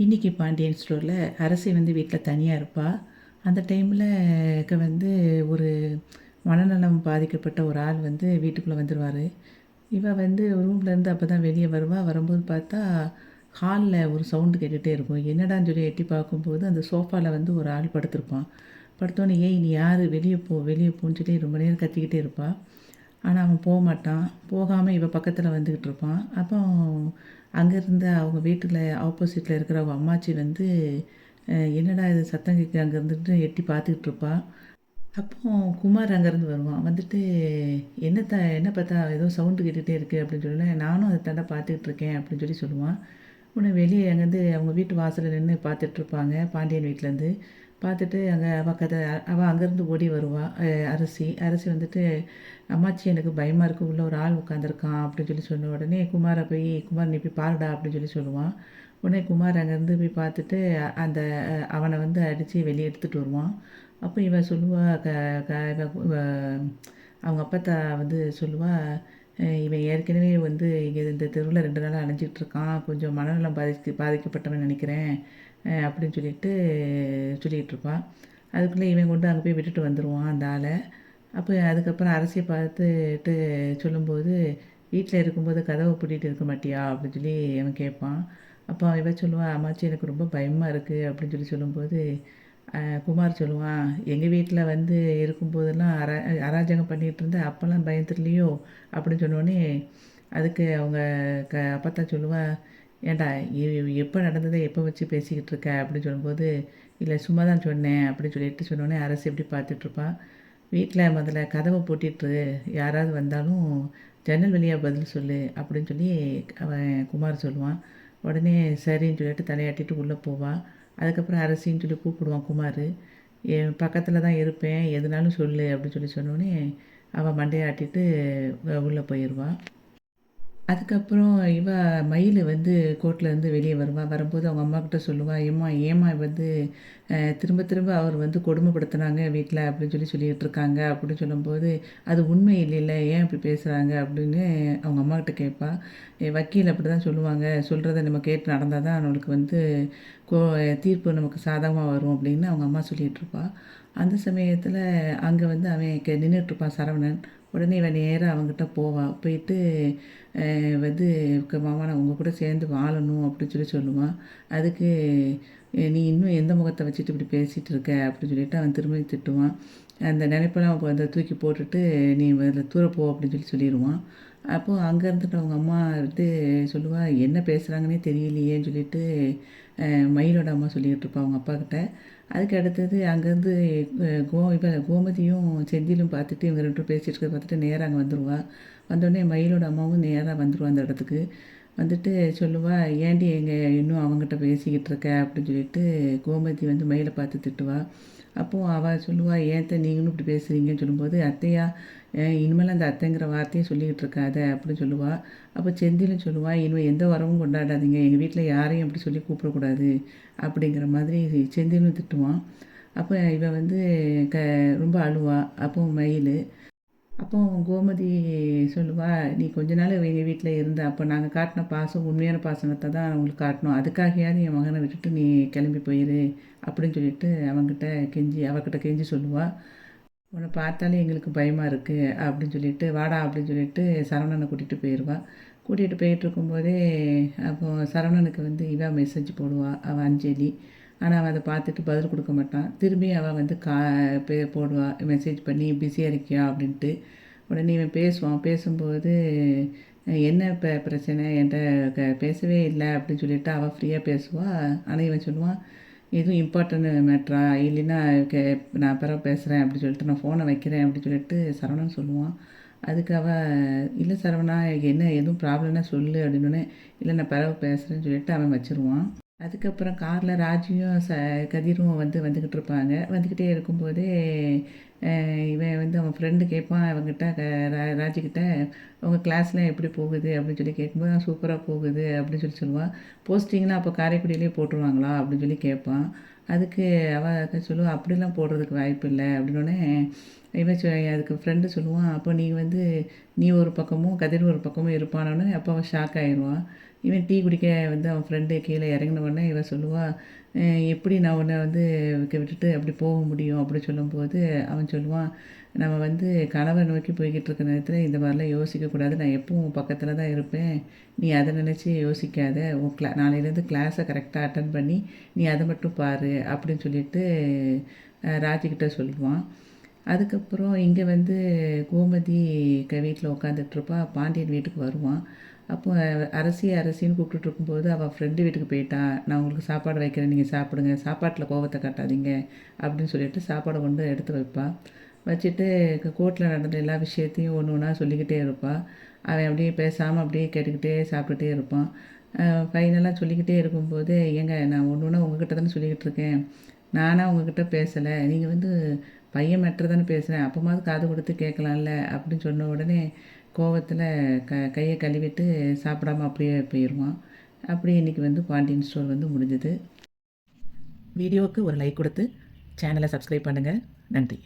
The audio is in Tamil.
இன்றைக்கி பாண்டியன் ஸ்டோரில் அரசி வந்து வீட்டில் தனியாக இருப்பாள். அந்த டைமில் வந்து ஒரு மனநலம் பாதிக்கப்பட்ட ஒரு ஆள் வந்து வீட்டுக்குள்ளே வந்துடுவார். இவள் வந்து ரூம்லேருந்து அப்போ தான் வெளியே வருவாள். வரும்போது பார்த்தா ஹாலில் ஒரு சவுண்டு கேட்டுகிட்டே இருக்கும். என்னடான்னு சொல்லி எட்டி பார்க்கும்போது அந்த சோஃபாவில் வந்து ஒரு ஆள் படுத்திருப்பான். படுத்தோன்னே ஏய் நீ யார், வெளியே போ வெளியே போன்னு சொல்லி ரொம்ப நேரம் கத்திக்கிட்டே இருப்பாள். ஆனால் அவன் போக மாட்டான். போகாமல் இவள் பக்கத்தில் வந்துக்கிட்டு இருப்பான். அப்போ அங்கேருந்து அவங்க வீட்டில் ஆப்போசிட்டில் இருக்கிற அவங்க அம்மாச்சி வந்து என்னடா இது சத்தம் கேட்குது அங்கே இருந்துட்டு எட்டி பார்த்துக்கிட்டு இருப்பா. அப்போ குமார் அங்கேருந்து வருவான். வந்துட்டு என்ன பார்த்தா ஏதோ சவுண்டு கேட்டுகிட்டே இருக்குது அப்படின்னு சொல்லி நானும் அதை தாண்டா பார்த்துக்கிட்டு இருக்கேன் அப்படின்னு சொல்லி சொல்லுவான். உடனே வெளியே அங்கேருந்து அவங்க வீட்டு வாசலில் நின்று பார்த்துட்ருப்பாங்க பாண்டியன் வீட்டிலேருந்து. பார்த்துட்டு அங்கே அவள் அங்கேருந்து ஓடி வருவாள். அரசி வந்துட்டு அம்மாச்சி எனக்கு பயமாக இருக்குது, உள்ளே ஒரு ஆள் உட்காந்துருக்கான் அப்படின்னு சொல்லி சொன்ன உடனே குமார் நீ போய் பாருடா அப்படின்னு சொல்லி சொல்லுவான். உடனே குமார் அங்கேருந்து போய் பார்த்துட்டு அந்த அவனை வந்து அடித்து வெளியே எடுத்துகிட்டு வருவான். அப்போ இவன் சொல்லுவா க க இவ இவ அவங்க அப்பத்தா வந்து சொல்லுவா, இவன் ஏற்கனவே வந்து இங்கே இந்த தெருவில் 2 நாளாக அலைஞ்சிக்கிட்டு இருக்கான், கொஞ்சம் மனநலம் பாதிக்கப்பட்டவன் நினைக்கிறேன் அப்படின்னு சொல்லிக்கிட்டு இருப்பான். அதுக்குள்ளே இவன் கொண்டு அங்கே போய் விட்டுட்டு வந்துடுவான் அந்த ஆளை. அப்போ அதுக்கப்புறம் அரசியை பார்த்துட்டு சொல்லும்போது, வீட்டில் இருக்கும்போது கதவை பூட்டிகிட்டு இருக்க மாட்டியா அப்படின்னு சொல்லி அவன் கேட்பான். அப்போ இவன் சொல்லுவான், அம்மாச்சி எனக்கு ரொம்ப பயமாக இருக்குது அப்படின்னு சொல்லும்போது குமார் சொல்லுவான், எங்கள் வீட்டில் வந்து இருக்கும்போதெல்லாம் அராஜகம் பண்ணிகிட்டு இருந்தேன், அப்போல்லாம் பயந்துடலையோ அப்படின்னு சொன்னோடனே அதுக்கு அவங்க அப்பத்தா சொல்லுவா, ஏன்டா எப்போ நடந்ததை எப்போ வச்சு பேசிக்கிட்டு இருக்க அப்படின்னு சொல்லும்போது, இல்லை சும்மா தான் சொன்னேன் அப்படின்னு சொல்லிட்டு சொன்னோடனே அரசு எப்படி பார்த்துட்ருப்பா. வீட்டில் முதல்ல கதவை பூட்டிட்டு யாராவது வந்தாலும் ஜன்னல் வழியாக பதில் சொல்லு அப்படின்னு சொல்லி அவன் குமார் சொல்லுவான். உடனே சரின்னு சொல்லிட்டு தலையாட்டிட்டு உள்ளே போவாள். அதுக்கப்புறம் அரசின்னு சொல்லி கூப்பிடுவான் குமார். என் பக்கத்தில் தான் இருப்பேன், எதுனாலும் சொல்லு அப்படின்னு சொன்னோடனே அவள் மண்டையாட்டிட்டு உள்ளே போயிடுவாள். அதுக்கப்புறம் மயில் வந்து கோர்ட்லேருந்து வெளியே வருவா. வரும்போது அவங்க அம்மாக்கிட்ட சொல்லுவா, ஏம்மா வந்து திரும்ப திரும்ப அவர் வந்து கொடுமைப்படுத்துனாங்க வீட்டில் அப்படின்னு சொல்லிக்கிட்டு இருக்காங்க அப்படின்னு சொல்லும்போது, அது உண்மை இல்லைல்ல, ஏன் இப்படி பேசுகிறாங்க அப்படின்னு அவங்க அம்மாக்கிட்ட கேட்பா. வக்கீல் அப்படி தான் சொல்லுவாங்க, சொல்கிறத நம்ம கேட்டு நடந்தால் தான் நம்மளுக்கு வந்து கோ தீர்ப்பு நமக்கு சாதகமாக வரும் அப்படின்னு அவங்க அம்மா சொல்லிகிட்டு இருப்பா. அந்த சமயத்தில் அங்கே வந்து அவன் நின்றுட்டுருப்பான் சரவணன். உடனே இவன் நேராக அவங்ககிட்ட போவாள். போயிட்டு வந்து மாமா நான் உங்கள் கூட சேர்ந்து வாழணும் அப்படின்னு சொல்லுவான். அதுக்கு நீ இன்னும் எந்த முகத்தை வச்சுட்டு இப்படி பேசிகிட்டு இருக்க அப்படின்னு சொல்லிட்டு அவன் திரும்பி திட்டுவான். அந்த நினைப்பெல்லாம் அந்த தூக்கி போட்டுட்டு நீ அதில் தூரப்போ அப்படின்னு சொல்லிடுவான். அப்போது அங்கே இருந்துட்டு அவங்க அம்மா வந்து சொல்லுவா, என்ன பேசுகிறாங்கன்னே தெரியலையேன்னு சொல்லிட்டு மயிலோட அம்மா சொல்லிக்கிட்டு இருப்பா அவங்க அப்பா கிட்ட. அதுக்கு அடுத்தது அங்கேருந்து கோமதியும் செந்திலும் பார்த்துட்டு இவங்க 2 பேரும் பேசிகிட்டு இருக்கிறத பார்த்துட்டு நேராக அங்கே வந்துடுவா. வந்தோடனே மயிலோட அம்மாவும் நேராக வந்துடுவா அந்த இடத்துக்கு. வந்துட்டு சொல்லுவா, ஏன்டி இன்னும் அவங்ககிட்ட பேசிக்கிட்டு இருக்க அப்படின்னு சொல்லிட்டு கோமதி வந்து மயிலை பார்த்து திட்டுவா. அப்போது அவள் சொல்லுவா, ஏன்த்த நீங்களும் இப்படி பேசுகிறீங்கன்னு சொல்லும்போது, அத்தையா இனிமேல் அந்த அத்தைங்கிற வார்த்தையும் சொல்லிக்கிட்டு இருக்காத அப்படின்னு சொல்லுவாள். அப்போ செந்திலும் சொல்லுவாள், இனிமேல் எந்த உறவும் கொண்டாடாதீங்க, எங்கள் வீட்டில் யாரையும் அப்படி சொல்லி கூப்பிடக்கூடாது அப்படிங்கிற மாதிரி செந்திலும் திட்டுவான். அப்போ இவன் வந்து க ரொம்ப அழுவா. அப்போ மயில் அப்போ கோமதி சொல்லுவா, நீ கொஞ்ச நாள் எங்கள் வீட்டில் இருந்த, அப்போ நாங்கள் காட்டின பாசம் உண்மையான பாசனத்தை தான் உங்களுக்கு காட்டணும், அதுக்காகையாவது என் மகனை விட்டுட்டு நீ கிளம்பி போயிரு அப்படின்னு சொல்லிட்டு அவகிட்ட கெஞ்சி சொல்லுவாள். உன்னை பார்த்தாலே எங்களுக்கு பயமாக இருக்குது அப்படின்னு சொல்லிட்டு வாடா அப்படின்னு சொல்லிட்டு சரவணனை கூட்டிகிட்டு போயிடுவாள். கூட்டிகிட்டு போயிட்டு இருக்கும்போதே அப்போது சரவணனுக்கு வந்து மெசேஜ் போடுவாள் அவள் அஞ்சலி. ஆனால் அவன் அதை பார்த்துட்டு பதில் கொடுக்க மாட்டான். திரும்பி அவள் வந்து போடுவாள் மெசேஜ் பண்ணி பிஸியாக இருக்கியா அப்படின்ட்டு. உடனே இவன் பேசும்போது என்ன இப்போ பிரச்சனை என்கிட்ட பேசவே இல்லை அப்படின்னு சொல்லிட்டு அவள் ஃப்ரீயாக பேசுவாள். ஆனால் இவன் சொல்லுவான், எதுவும் இம்பார்ட்டன்ட் மேட்ரா, இல்லைன்னா நான் பிறகு பேசுகிறேன் அப்படின்னு சொல்லிட்டு நான் ஃபோனை வைக்கிறேன் அப்படின்னு சொல்லிட்டு சரவணன் சொல்லுவான். அதுக்கு இல்லை சரவணா என்ன எதுவும் ப்ராப்ளம்னா சொல்லு அப்படின்னோடனே, இல்லை நான் பிறகு பேசுகிறேன்னு சொல்லிட்டு அவன் வச்சுருவான். அதுக்கப்புறம் காரில் ராஜியும் கதிரும் வந்துக்கிட்டு இருப்பாங்க. வந்துக்கிட்டே இருக்கும்போதே இவன் வந்து அவன் ஃப்ரெண்டு கேட்பான் அவங்ககிட்ட ராஜிக்கிட்ட, உங்கள் கிளாஸ்லாம் எப்படி போகுது அப்படின்னு கேட்கும்போது, சூப்பராக போகுது அப்படின்னு சொல்லுவாள். போஸ்டிங்லாம் அப்போ காரைக்குடியிலே போட்டுருவாங்களா அப்படின்னு கேட்பான். அதுக்கு அவள் சொல்லுவாள், அப்படிலாம் போடுறதுக்கு வாய்ப்பு இல்லை அப்படின்னோடனே அதுக்கு ஃப்ரெண்டு சொல்லுவான், அப்போ நீ ஒரு பக்கமும் கதிர் ஒரு பக்கமும் இருப்பானோடனே அப்போ அவன் ஷாக் ஆயிடுவான். இவன் டீ குடிக்க வந்து அவன் ஃப்ரெண்டு கீழே இறங்கின உடனே இவன் சொல்லுவா, எப்படி நான் உன்னை வந்து விட்டுட்டு அப்படி போக முடியும் அப்படி சொல்லும்போது அவன் சொல்லுவான், நம்ம வந்து கனவை நோக்கி போய்கிட்டு இருக்க நேரத்தில் இந்த மாதிரிலாம் யோசிக்கக்கூடாது, நான் எப்பவும் உன் பக்கத்தில் தான் இருப்பேன், நீ அதை நினச்சி யோசிக்காத, உன் நாளையிலேருந்து கிளாஸை கரெக்டாக அட்டன் பண்ணி நீ அதை மட்டும் பாரு அப்படின்னு சொல்லிட்டு ராஜிக்கிட்ட சொல்லுவான். அதுக்கப்புறம் இங்கே வந்து கோமதி வீட்டில் உட்காந்துட்ருப்பா, பாண்டியன் வீட்டுக்கு வருவான். அப்போ அரசின்னு கூப்பிட்டுட்டு இருக்கும்போது அவள் ஃப்ரெண்டு வீட்டுக்கு போயிட்டா, நான் உங்களுக்கு சாப்பாடு வைக்கிறேன், நீங்கள் சாப்பிடுங்க, சாப்பாட்டில் கோவத்தை காட்டாதீங்க அப்படின்னு சொல்லிட்டு சாப்பாடை கொண்டு எடுத்து வைப்பாள். வச்சுட்டு கோர்ட்டில் நடந்த எல்லா விஷயத்தையும் ஒன்று ஒன்றா சொல்லிக்கிட்டே இருப்பாள். அவன் அப்படியே பேசாமல் அப்படியே கேட்டுக்கிட்டே சாப்பிட்டுட்டே இருப்பான். ஃபைனலாக சொல்லிக்கிட்டே இருக்கும்போது, ஏங்க நான் ஒன்று ஒன்றா உங்ககிட்ட தானே சொல்லிக்கிட்டு இருக்கேன், நானாக உங்ககிட்ட பேசலை, நீங்கள் வந்து பையன் மேட்ரு தானே பேசுகிறேன், அப்போமாவது காது கொடுத்து கேட்கலாம்ல அப்படின்னு சொன்ன உடனே கோவத்தில் கையை கழுவிட்டு சாப்பிடாம அப்படியே போயிடுவான். அப்படியே இன்றைக்கி வந்து பாண்டியன் ஸ்டோர் வந்து முடிஞ்சுது. வீடியோவுக்கு ஒரு லைக் கொடுத்து சேனலை சப்ஸ்கிரைப் பண்ணுங்கள். நன்றி.